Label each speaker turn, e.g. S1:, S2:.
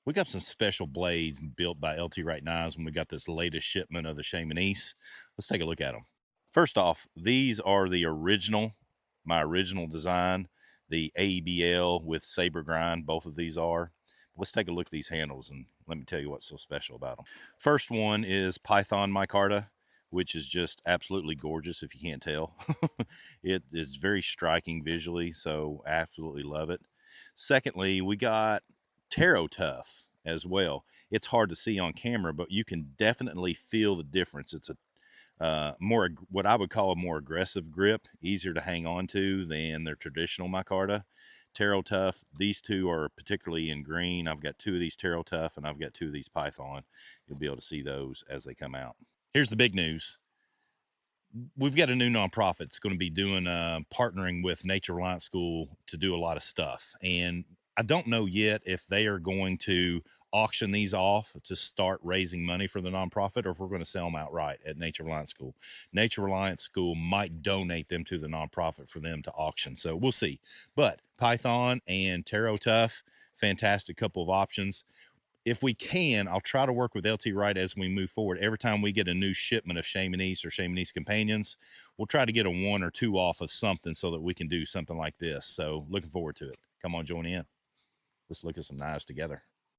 S1: We got some special blades built by LTWright knives when we got this latest shipment of the Shemanese. Let's take a look at them. First off, these are the original, my original design, the AEBL with saber grind. Both of these are. Let's take a look at these handles and let me tell you what's so special about them. First one is Python micarta, which is just absolutely gorgeous if you can't tell. It is very striking visually, so absolutely love it. Secondly, we got Tero tough as well. It's hard to see on camera, but you can definitely feel the difference. It's a more what I would call a more aggressive grip, easier to hang on to than their traditional micarta. Tero Tough, these two are particularly in green. I've got two of these Tero Tough and I've got two of these Python. You'll be able to see those as they come out. Here's the big news. We've got a new nonprofit that's going to be doing partnering with Nature Reliance School to do a lot of stuff. And I don't know yet if they are going to auction these off to start raising money for the nonprofit or if we're going to sell them outright at Nature Reliance School. Nature Reliance School might donate them to the nonprofit for them to auction. So we'll see. But Python and Tero Tough, fantastic couple of options. If we can, I'll try to work with LTWright as we move forward. Every time we get a new shipment of Shemanese or Shemanese companions, we'll try to get a 1 or 2 off of something so that we can do something like this. So looking forward to it. Come on, join in. Let's look at some knives together.